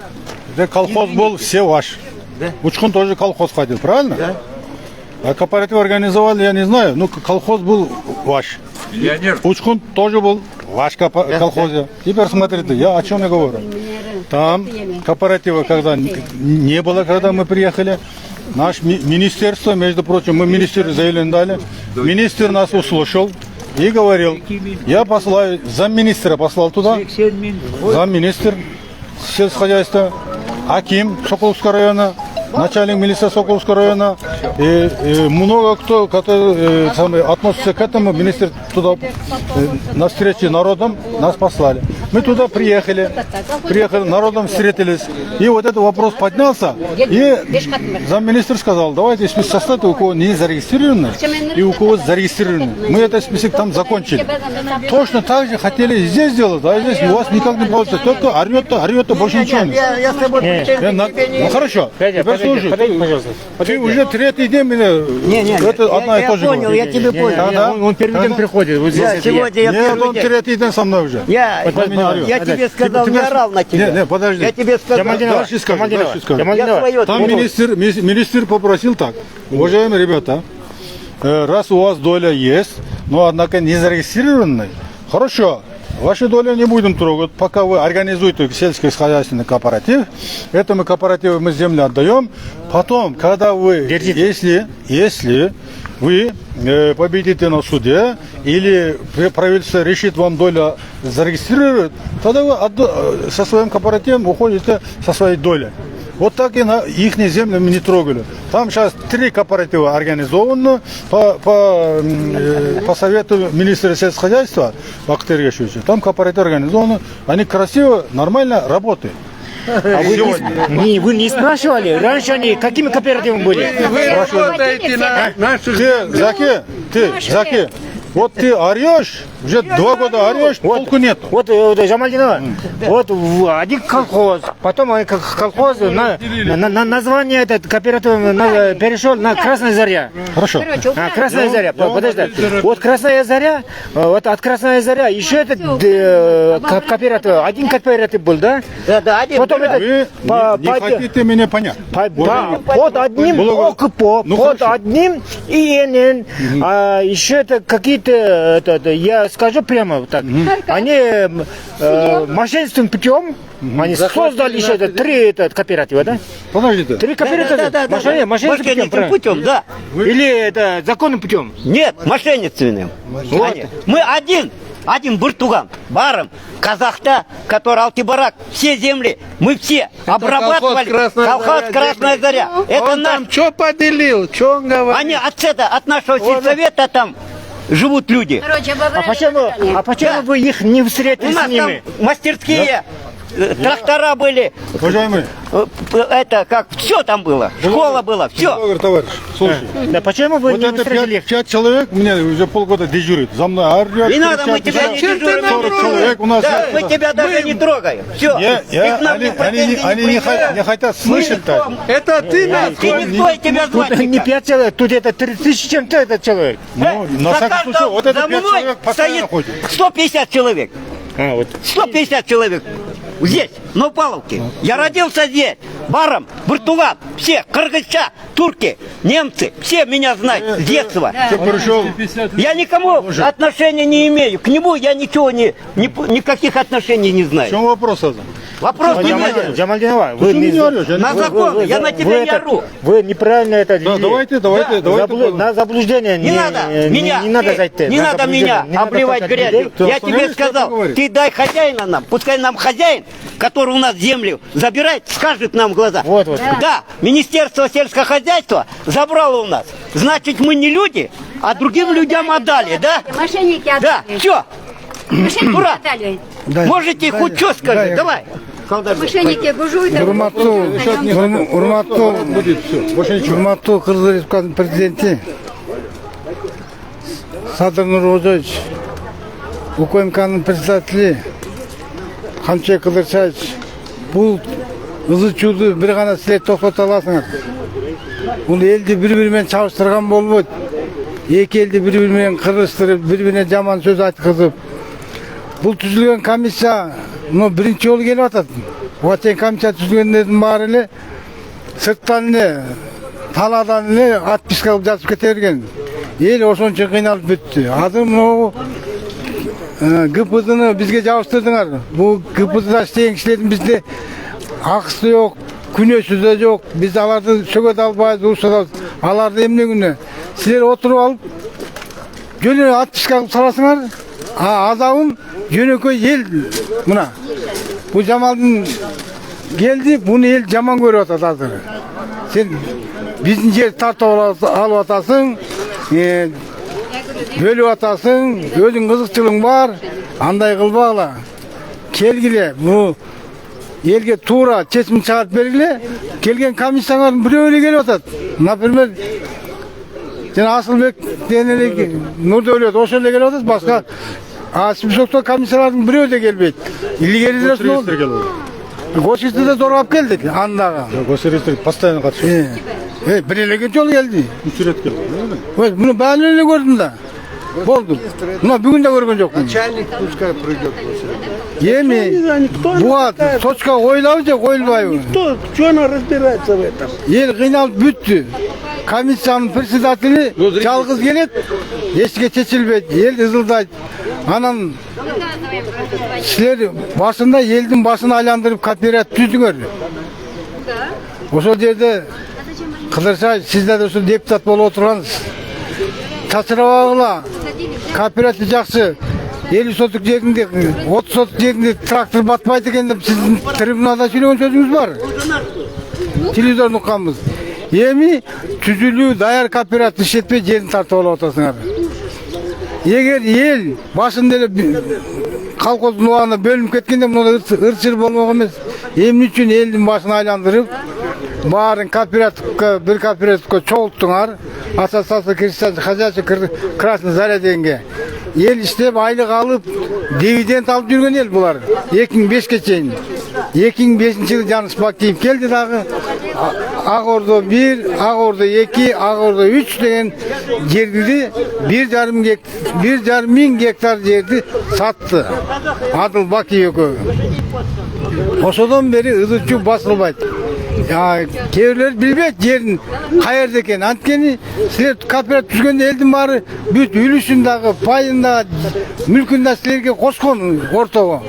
это колхоз был все ваш. Учкун тоже колхоз ходил, правильно? Да. А кооператив организовали, я не знаю, но колхоз был ваш. Учкун тоже был ваш колхозе. Теперь смотрите, я о чем я говорю. Там кооператива когда не было, когда мы приехали. Наше министерство, между прочим, мы министру заявление дали. Министр нас услышал и говорил, я посылаю, замминистра послал туда, замминистр сельскохозяйства, Аким Соколовского района, начальник милиции Соколовского района, и много кто, который относится к этому, министр туда на встрече народом нас послали. Мы туда приехали, народом встретились, и вот этот вопрос поднялся, и замминистр сказал, давайте список составьте, у кого не зарегистрированы, и у кого зарегистрированы. Мы этот список там закончили. Точно так же хотели здесь сделать, а здесь у вас никак не получится, только орет, больше ничего нет. Ну хорошо. Слушай, ты уже третий день меня... Это одна и та же. Я понял, я тебе понял. Он первый день приходит. Вот здесь сегодня я нет, он третий день со мной уже. Я тебе сказал, не орал на тебя. Не, подожди. Я тебе сказал. Дальше скажи. Там Там министр попросил так. Уважаемые ребята, раз у вас доля есть, но однако не зарегистрированная, хорошо. Ваши доли не будем трогать, пока вы организуете сельскохозяйственный кооператив. Этому кооперативу мы землю отдаем. Потом, когда вы, если вы победите на суде или правительство решит вам долю зарегистрировать, тогда вы со своим кооперативом уходите со своей долей. Вот так и на их землю мы не трогали. Там сейчас 3 кооператива организованы по совету министра сельского хозяйства Бактыра Гешевича. Там кооперативы организованы, они красиво, нормально работают. А вы не спрашивали? Раньше они какими кооперативами были? Заки, вот ты орешь, уже 2 года орешь, толку нет. Вот Жамальдинова, вот один колхоз, потом колхоз, название этот кооператив перешел на Красная Заря. Хорошо. Красная Заря, подожди. Вот Красная Заря, вот от Красная Заря еще этот кооператив, один кооператив был, да? Да, один. Потом Вы не хотите меня понять. Под одним ОКПО, под одним ИНН, а еще это какие-то, я скажу прямо так, они мошенническим путем, они создали еще 3 кооператива, да? Подождите. 3 кооператива, мошенническим путем, да. Или это законным путем? Нет, мошенничественным. Мы один Буртуган, Барым, Казахта, который Алтибарак, все земли, мы все обрабатывали. Колхоз Красная Заря. Это Он наш. там что поделил, что он говорит? Они от нашего сельсовета там живут люди. Короче, А почему вы их не встретили У с нас там ними? мастерские трактора были, Уважаемый, это как, все там было, школа была, все. товарищ, слушай. Да почему вы Вот не это устранили? 5 человек мне уже полгода дежурит. За мной орёт, Не надо, мы кричат, тебя не дежурим. 40 человек у нас. Да, мы тебя даже не трогаем. Все. Они не хотят слышать так. Это ты нас, никто тебя звать Тут не никак. 5 человек, тут это 3000 чем-то этот человек. Ну, на За всякий случай, каждым вот это за 5 мной человек постоянно стоит ходит. 150 человек. А, вот. 150 человек. Здесь, на Упаловке. Я родился здесь. Баром, Бартулан, все, кыргызча, турки, немцы, все меня знают с детства. Кто пришел? Я никому отношения не имею. К нему я ничего никаких отношений не В знаю. чем вопрос, Азам? Вопрос не надо. Джамальдинова, Ты что не орешь? Я не На понимаю. закон, я на тебя не ору. Вы неправильно это Да, ввели. давайте. На заблуждение Не надо меня, не надо зайти. не На надо заблуждение. меня Не надо обливать толкать грязью. людей. Ты Я тебе остановись, сказал, что говоришь? ты дай хозяина нам, пускай нам хозяин, который у нас землю забирает, скажет нам в глаза. Вот. Да, Министерство сельского хозяйства забрало у нас. Значит, мы не люди, а другим людям отдали, да? Мошенники Да, отдали. все. Мошенники Ура! отдали. Можете хоть что сказать, давай. Мошенники бужуют. Урматтуу Кыргыз Республикасынын президенти Садыр Нурбожоевич, УКМКнын председатели Камчыбек Кыдырчаевич, бул ызы чууду бир гана силер токтото аласыңар. Бул элди бири-бири менен чабыштырган болбойт. Эки элди бири-бири менен кыргызтырып, бири-бирине жаман сөз айткызып. Бул түзүлгөн комиссия биринчи жолу келип атат. Буга чейин комиссия түзүлгөндөрдүн баары эле сырттан эле талаадан эле отписка кылып жазып кете берген. Эл ошончо кыйналып бүттү. Азыр могу ГПЗны бизге жабыштырдыңар. Бул ГПЗда иштеген кишилердин бизде акысы жок, күнөөсү да жок. Биз аларды сөгө да албайбыз, урушса да аларды эмне. Силер отуруп алып жөн отписка кылып саласыңар. Азабын жөнөкөй эл мына. Бул Жамалдын келди, буну эл жаман көрүп атат азыр. Сен биздин жер тартып алып атасың, бөлүп атасың, өзүң кызыкчылыгың бар, андай кылбагыла. Келгиле, бу элге туура чечим чыгарып бергиле. Келген комиссиялардын бирөө эле келип атат. Например, жана Асылбек денелик Нурдөлөт ошол эле келип атат, башка Симсокто комиссиялардын бирөө да келбейт. Илгери деле ошол. Госчисти да зоргап келдик андагы. Государство постоянно катышат. Бир эле жолу келди. 3 рет келди. Муну бааны эле көрдүм да. Болду. Мына бүгүн да көргөн жокмун. Начальник пускай придет. Эми буга точка коюлабы же коюлбайбы? Что она разбирается в этом? Эл кыйналып бүттү. Комиссиянын председатели жалгыз келет, эчке чечилбейт, эл ызылдайт. Анан силер башында элдин башын айландырып кооператив түздүңөр. Ошол жерде Кыдырчаев, сиздер ошо депутат болуп отургансыз. Чачырабагыла кооператив жакшы. 50 соток жеринде, 30 соток жеринде трактор батпайт экен деп сиздин трибунада сүйлөгөн сөзүңүз бар. Телевизордон укканбыз. Эми түзүлүү даяр кооператив иштетпей жерин тартып алып атасыңар. Эгер эл башында эле колхоздун убагына бөлүнүп кеткенде мына ырчыр болмок эмес. Эмне үчүн элдин башын айландырып, баарын кооперативке, бир кооперативке чогулттуңар. Ассоциация крестьянских хозяйств Красный Заря дегенге. Ел иштеп айлык алып, дивиденд алып жүргөн ел булар. 2005ке чейин. 2005-жылы Жаныс Бакиев келди дагы. Ак Ордо 1, Ак Ордо 2, Ак Ордо 3 деген жерди 1,5 миң гектар жерди сатты. Адыл Бакиев экөө. Ошодон бери ызычуу басылбайт. Кээ бирлер билбейт жерин каерде экенин. Анткени силер кооператив түзгөндө элдин баары бүт үлүшүн дагы, пайын да, мүлкүн да силерге кошкон ортого.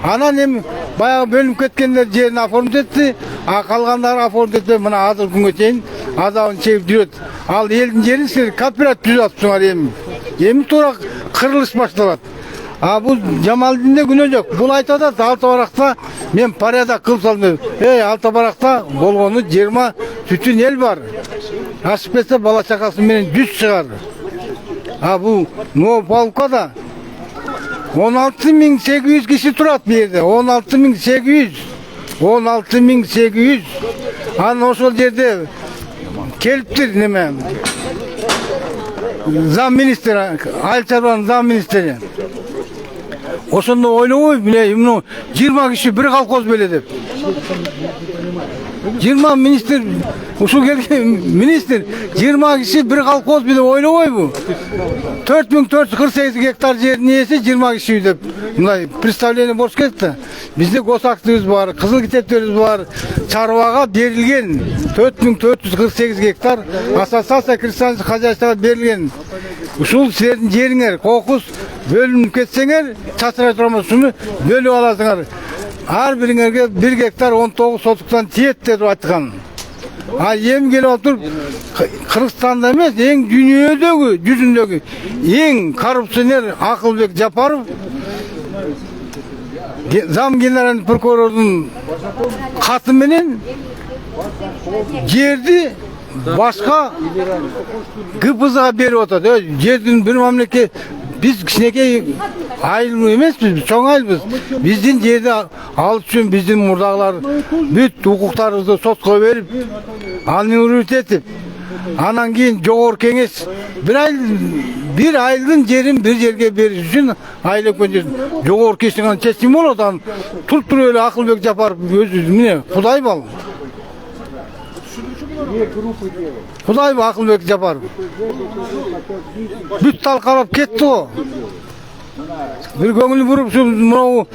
Анан эми баягы бөлүнүп кеткендер жерин оформить этти, а калгандары оформить этпей мына азыр күнгө чейин азабын чегип жүрөт. Ал элдин жерин силер кооператив түзүп атыпсыңар эми. Эми туура кырылыш башталат. Бул Жамалдинде күнөө жок. Бул айтып атат, Алты Баракта мен порядок кылып салдым. Алты Баракта болгону 20 түтүн эл бар. Ашып кетсе бала чакасы менен 100 чыгар. Бул Новополкада 16.800 kişi turat bir yerde. 16.800. 16.800. Hani o yerde keliptir neme. Zam ministeri, Ayıl Çarban'ın zam ministeri. Osunda oynuyor bile 20 kişi bir kalkoz böyle de. 20 minister, usul geldi minister, 20 kişi bir kalkoz bile oynuyor bu. 4448 hektar yerin iyisi 20 kişi de. Bunlar представление boş geçti. Bizde Gosaktığız var, Kızıl Kitaplarımız var. Çarvağa verilgen 4448 hektar Asasasa Kristian Hacıç'ta verilgen. Usul sizlerin yeringer, kokus bölünüp ketsenger, çatıra turamazsınız, bölü alasınlar. Her biringerge 1 hektar 19 sotuktan tiyet dedi atkan. Ha yem gelip oturup Kırgızstan'da emas, en dünyadaki, yüzündeki en korrupsiyoner Akılbek Japarov zam genel prokurorun katı menen yerdi başka Kıbrıs'a berip oturdu. Yerden bir memleket biz kişineke ayıl emasmiz, çoğ ayılbız. Bizden yerde alıp üçün bizden murdağlar büt hukuklarımızı sotqa verip, anın etip, anan keyin jogorku kenges bir ayılдын жерин bir жерге бериш үчүн айлап көнчөсүн жогорку кеңештин чечими болот анан туруп эле Акылбек Жапаров өзү міне Кудай бал. Кудай бал Акылбек Жапаров. Бүт талкалап кетти го. Bir көңүл буруп мынау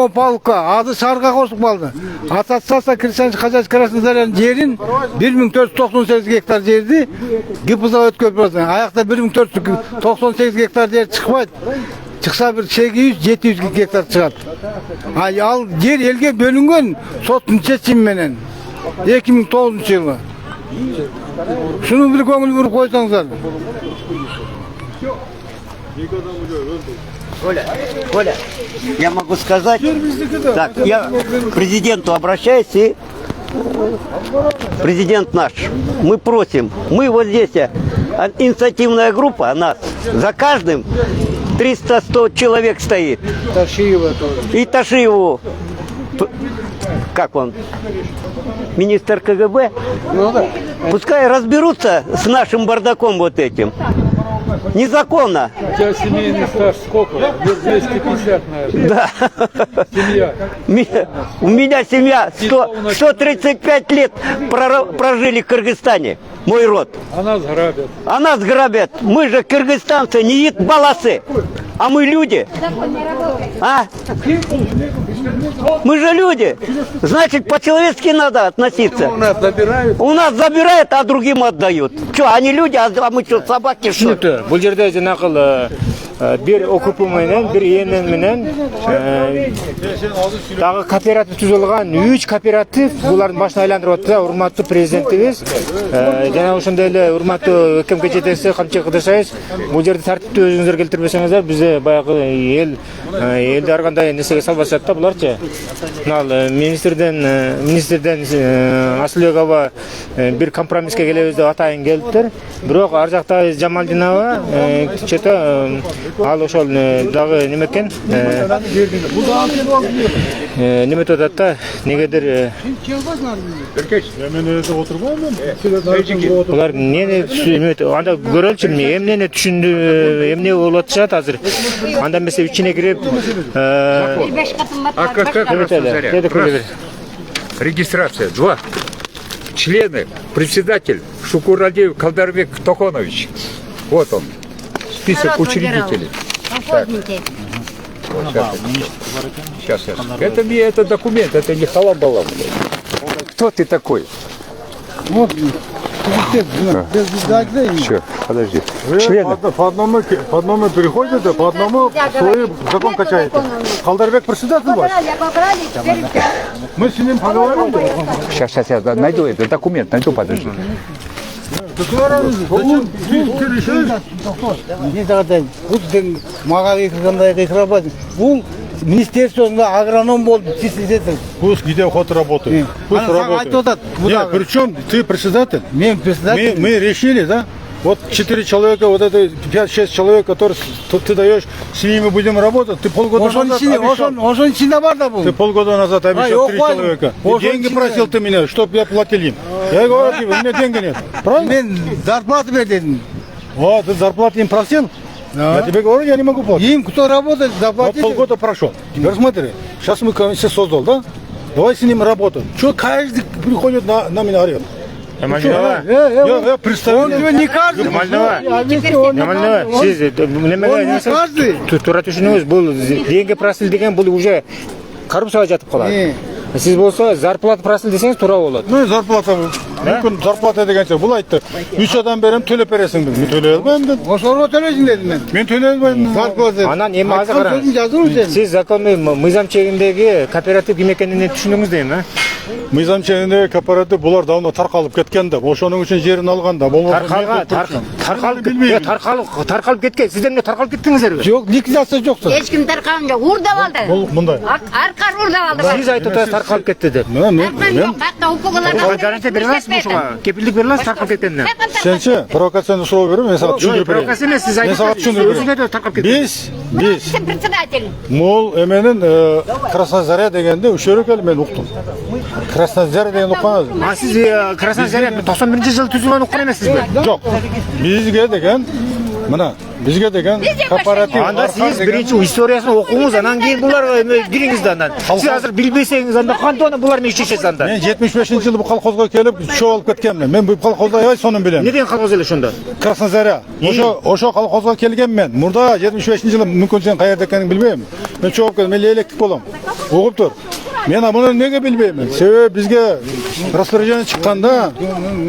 полка ады шаарга кошуп калды. Атасаса Крестьян Хажач Краснодарянын жерин 1498 гектар жерди ГПЗга өткөрүп атат. Аякта 1498 гектар жер чыкпайт. Чыкса bir 800-700 гектар чыгат. Ал жер элге бөлүнгөн соттун чечими менен 2009-жылы. Шуну bir көңүл буруп койсоңуздар. Коля, я могу сказать, так, я к президенту обращаюсь, и президент наш, мы просим, мы вот здесь, инициативная группа, нас, за каждым 300-100 человек стоит. И Ташиеву, как он, министр КГБ, пускай разберутся с нашим бардаком вот этим. Незаконно. У тебя семейный стаж сколько? 250, наверное. Да. Семья. У меня семья 135 лет прожили в Кыргызстане. Мой род. А нас грабят. А нас грабят. Мы же кыргызстанцы, не баласы. А мы люди. А? Мы же люди. Значит, по-человечески надо относиться. У нас забирают. У нас забирают, а другим отдают. Что, они люди, а мы что, собаки, что ли? Бул жерде жанагы bir окупу менен, bir eenен менен дагы кооператив түзүлгөн 3 кооператив булардын башын айландырып атты. Урматтуу президентибиз, жана ошондой эле урматтуу ÖKM жетекчиси Камчы Кыдыршаевич, бул жерди тартиптүү өзүңүздөр келтирбесеңиздер, бизде баягы элди ар кандай нерсеге салбашат да буларчы. Мына министрден Асылбекова bir компромисске келебиз деп атайын келиптир. Бирок ар жакта Жамалдинова чета ал ошол дагы неме экен? Неме атат да, негедир мен өзү отурбаймын. Булар эмне анда көрөлчү, эмнени түшүндү, эмне болуп атышат азыр. Анда эмесе ичине кирип Регистрация 2. Члены, председатель Шукуралиев Калдарбек Тохонович. Вот он. Список учредителей. Сейчас. Это документ, это не халабала. Кто ты такой? Вот, Все, подожди. Члены. По одному переходите, по одному свой закон качаете. Калдарбек председатель ваш? Мы с ним поговорим. Сейчас я найду этот документ, подожди. Бул министерствосунда агроном болду, числитель. Пусть где ход работает. Пусть работает. Нет, причем ты председатель? Мен председатель. Мы решили, да? Вот 4 человека, вот это 5-6 человек, которые ты даешь, с ними будем работать. Ты полгода назад обещал. ошон ичинде бар да бул. Ты полгода назад обещал 3 человека. И деньги просил ты меня, чтобы я платил им. Я говорю тебе, у меня деньги нет. Правильно? Мен зарплату бер дедим. Вот, ты зарплату им просил? Я тебе говорю, я не могу платить. Им кто работает, Вот заплатите. полгода прошло. Теперь смотри, сейчас мы комиссию создал, да? Давай с ним работаем. Что каждый приходит на меня орет? Я представляю. Не каждый. Нормально. Сиз немеге каждый. тура түшүнүңүз, бул деньги просил деген бул уже коррупцияга жатып калат. Сиз болсо зарплата просил десеңиз туура болот. Ну зарплата мүмкүн зарплата дегенче бул айтты. 3 адам берем төлөп бересиң деди. Мен төлөй албайм дедим. Ошого төлөйсүң дедим мен. Мен төлөй албайм. Зарплата. Анан эми азыр караңыз. жазылып сен. Сиз законный мыйзам чегиндеги кооператив ким экенин түшүндүңүз дейм, а? Мыйзам чегиндеги кооператив булар давно таркалып кеткен да. Ошонун үчүн жерин алган да. Таркалып кеткен. Сиздер эмне таркалып кеттиңиздерби? Жок, ликвидация жок. Эч ким таркаган жок, урдап алды. Бул мындай. Аркар урдап алды. Сиз айтып атасыз таркалып кетти деп. Мен катта укугуларга Гарантия бере аласызбы ушуга? Кепилдик бере аласыз таркалып кеткенине? Сенчи провокацияны суроо берем, мен сага түшүндүрүп берейин. Провокация эмес, сиз Мен сага айтып түшүндүрүп өзүңөр берейин. да таркалып кетти. Биз Сен председатель. Мол эменин Красная Заря дегенде үшөрө келип мен уктум. Красная Заря деген уккан. А сиз Красная Заря 91-жылы түзүлгөн уккан эмессизби? Жок. Бизге деген мына бизге деген кооператив. Анда сиз биринчи историясын окуңуз, анан кийин буларга кириңиз да андан. Сиз азыр билбесеңиз анда кантип аны булар менен иштешесиз анда? Мен 75-жылы бу колхозго келип чогулуп кеткенмин. Мен бу колхозду аябай сонун билем. Не деген колхоз эле ошондо? Красная Заря. Ошо колхозго келгенмен. Мурда 75-жылы мүмкүн сен каерде экенин билбейм. Мен чогулуп келдим, мен электик болом. Угуп тур. Мен муну неге билбеймин? Себеби бизге распоряжение чыкканда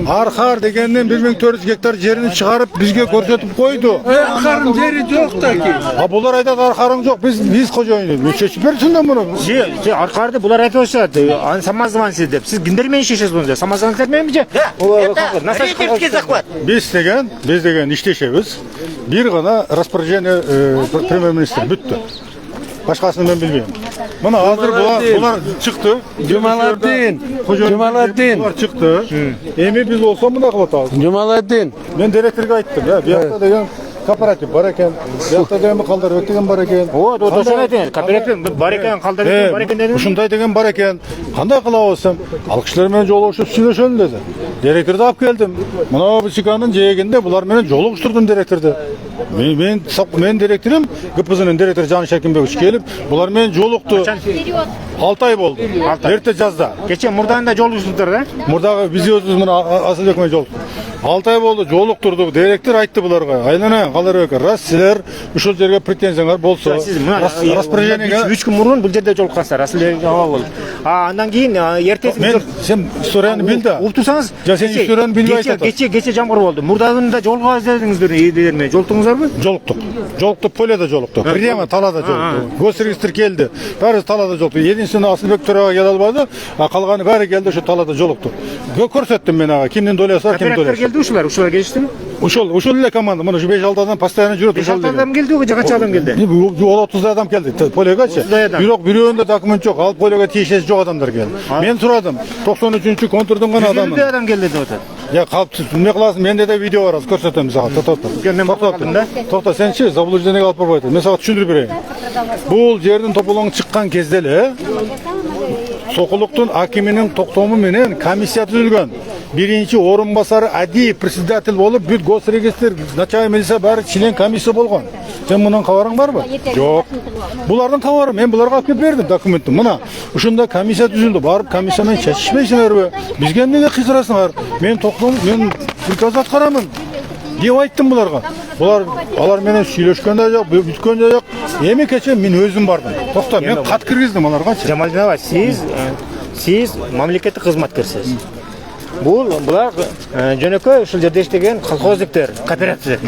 Архар дегенден 1400 гектар жерин чыгарып бизге көрсөтүп койду. Архарың жери жок таки. А булар айтат архарың жок, биз кожоюн. Чечип берсин да муну. Аркарды булар айтып атышат, аны самозванцы деп. Сиз кимдер менен иштешесиз мында? Самозванцылар мененби же? Рейдерский захват. Биз деген иштешебиз. Бир гана распоряжение премьер-министр бүттү. Башкасын мен билбейм. Мына азыр булар чыкты. Жумаладдин. Булар чыкты. Эми биз болсо мында кылып атабыз. Жумаладдин. Мен директорго айттым, биякта деген кооператив бар экен. Биякта деген Калдарбек деген бар экен. Ошону айтайын. Кооператив бар экен, Калдарбек бар экен дедим. Ушундай деген бар экен. Кандай кылабыз десем, ал кишилер менен жолугушуп сүйлөшөлү деди. Директорду алып келдим. Мына БЧКнын жээгинде булар менен жолугуштурдум директорду. Мен директорум, ГПЗнын директору Жан Шакимбекович келип, булар менен жолукту. 6 ай болду. Эрте жазда. Кече мурданда жолугуштур да? Мурдагы биз өзүбүз мына Асылбек менен жолуктук. 6 ай болду, жолуктурдук. Директор айтты буларга, айлана Калдарбек, раз силер ушул жерге претензияңар болсо, распоряжениеге 3 күн мурун бул жерде жолуккансыздар. Асылбек болду. Андан кийин эртеси сен историяны бил да. Уктурсаңыз, сен историяны билбей айтасың. Кече жамгыр болду. Мурдагында жолугабыз дедиңиздер, жолуктуңуздарбы? Жолуктук, поледа жолуктук. Прямо талада жолуктук. Госрегистр келди. Баары талада жолуктук. Единственный Асылбек төрага келе албады, а калганы баары келди, ошо талада жолуктук. Көрсөттүм мен ага кимдин долеси бар, кимдин долеси. Келди ушулар келиштими? Ушул эле команда, мына 5-6 адам постоянно жүрөт. 5-6 адам келди, же канча адам келди? 30 адам келди. Полегачы. Бирок бирөөндө документ жок, ал полега тиешеси жок адамдар келди. Мен сурадым. 93-чү контурдун гана адамы. 100 адам келди деп атат. Я калпсыз, эмне кыласың? Менде да видео бар, көрсөтөм сага. Токто, сенчи заблуждениеге алып барбайт. Мен сага түшүндүрүп берейин. Бул жердин тополоң чыккан кезде эле Сокулуктун акиминин токтому менен комиссия түзүлгөн. Биринчи орун басары Адиев председатель болуп, бүт госрегистр, начальник милиция баары член комиссия болгон. Сен мунун кабарың барбы? Жок. Булардын кабары, мен буларга алып бердим документти. Мына, ушунда комиссия түзүлдү. Барып комиссия менен чечишпейсиңерби? Бизге эмнеге кыйсырасыңар? Мен токтом, мен приказ аткарамын деп айттым буларга. Алар менен сүйлөшкөн да жок, бүткөн да жок. Эми кече мен өзүм бардым. Токто, мен кат киргиздим аларга. Жамалдин, сиз мамлекеттик кызматкерсиз. Булар жөнөкөй ушул жерде иштеген колхоздуктар, кооперативдер.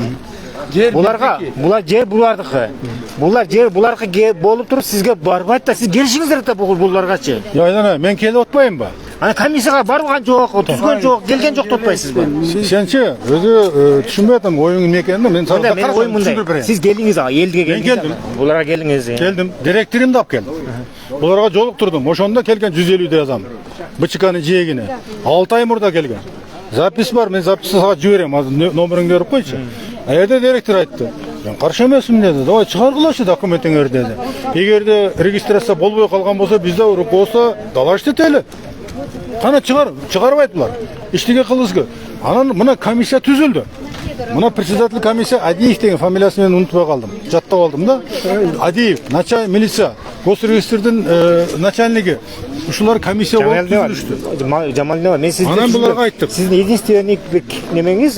Булар жер булардыкы. Булар жер булардыкы болуп туруп сизге барбайт да, сиз келишиңиздер да буларгачы. Айлана, мен келип атпаймынбы? Ана комиссияга барган жок, түзгөн жок, келген жок деп атпайсызбы? Сенчи өзү түшүнбөй атам оюңун эмне экенин, мен сага түшүндүрүп берейин. Сиз келиңиз, элдиге келиңиз. Мен келдим. Буларга келиңиз. Келдим, директорумду алып келдим. Буларга жолуктурдум. Ошондо келген 150 адам. БЧКнын жээгине. 6 ай мурда келген. запись бар, мен записті саған жіберемін, азыр номеріңді беріп қойшы. Жерде директор айтты, мен қарсы емеспін деді, давай шығарғылашы документіңерді деді. Егер де регистрация болбой қалған болса, бізде руководство далашты телі. Қана шығарып айтылар. Іштеге қылызғы. Анан мына комиссия түзілді. Мына председатель комиссия Адиев деген фамилиясын мен ұмытпай қалдым. Жаттап алдым да. Адиев, начальник милиция, госрегистрдің начальнигі. Ушулар комиссия болып түзілішті. Жамалдева, мен сізді Анан бұларға айттық. Сіздің единственный немеңіз,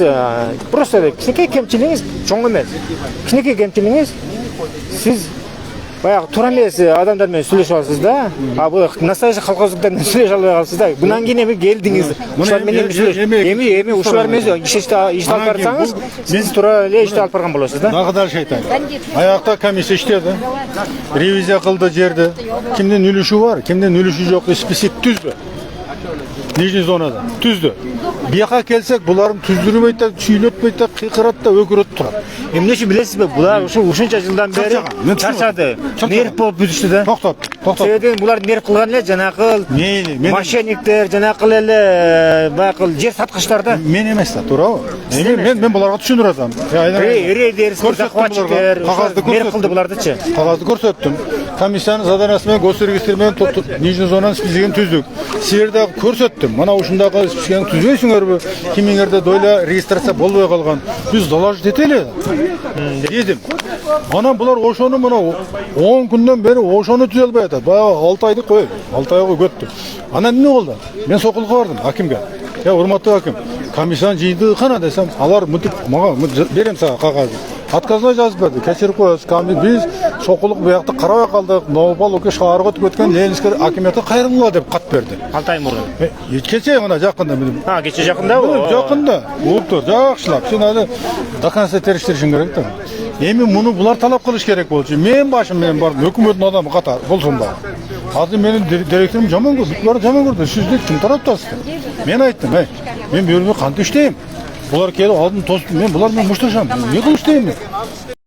просто кішкентай кемшілігіңіз чоң емес. Кішкентай кемшілігіңіз, сіз баяғы тура емес адамдармен сөйлесіп аласыз да, а бұл настоящий колхоздықтармен сөйлесіп албай қалсыз да. Бұнан кейін эми келдіңіз. Эми ушулармен ишти алып барсаңыз, сіз тура эле ишти алып барган болосуз да. Нағыдар шайтан. Аяқта комиссия іштеді, ревизия қылды жерді. Кімден үліші бар, кімден үліші жоқ, список түзді. Нижний зонада түзді. Бияқа келсек, бұларым түздіріп айтты, шүйлеп айтты, қиқыратты, өкірет тұрады. Эмне үчүн билесиз бе? Булар ушунча жылдан бери чарчады. Нерв болуп бүтүштү да. Тоқтат. Себебі булар нерв кылган эле жанакыл мошенниктер, жанакыл эле баягы жер саткычтар да. Мен емес та, туурабы? Мен буларга түшүндүрүп атам. Рейдер, захватчиктер, нерв кылды булардычы. Кагазды көрсөттүм. Комиссиянын заданиясы менен госрегистр менен Нижний зонанын списигин түздүк. Силерде көрсөттүм. Мына ушундагы списигин түзбөйсүңөрбү? Кимиңерде дойло регистрация болбой калган. Биз доложить этели дедим. Анан булар ошону мына 10 күндөн бери ошону түзө албай атат. Баягы 6 айды коюп, 6 айга көттү. Анан эмне болду? Мен сокулга бардым акимге. Урматтуу аким, комиссияны жыйды кана десем, алар мынтип мага берем сага кагазды. Отказной жазып берди. Кечирип коебуз. Биз сокулук буякта карабай калдык. Новополука шаарга өтүп кеткен Ленинский акиметке кайрылгыла деп кат берди. Алтай мурун. Кече мына жакында. Кече жакында. Жакында. Улуптур, жакшылап. Сен аны до конца териштиришиң керек да. Эми муну булар талап кылыш керек болчу. Мен башым менен бардым. Өкмөттүн адамы ката болсун да. Азыр менин директорум жаман көрдү. Булар жаман көрдү. Сиздер ким тараптасыздар? Мен айттым, мен бу жерде кантип иштейм? Булар келип алдын тосуп, мен булар менен мушташам. Не кылып иштейм мен?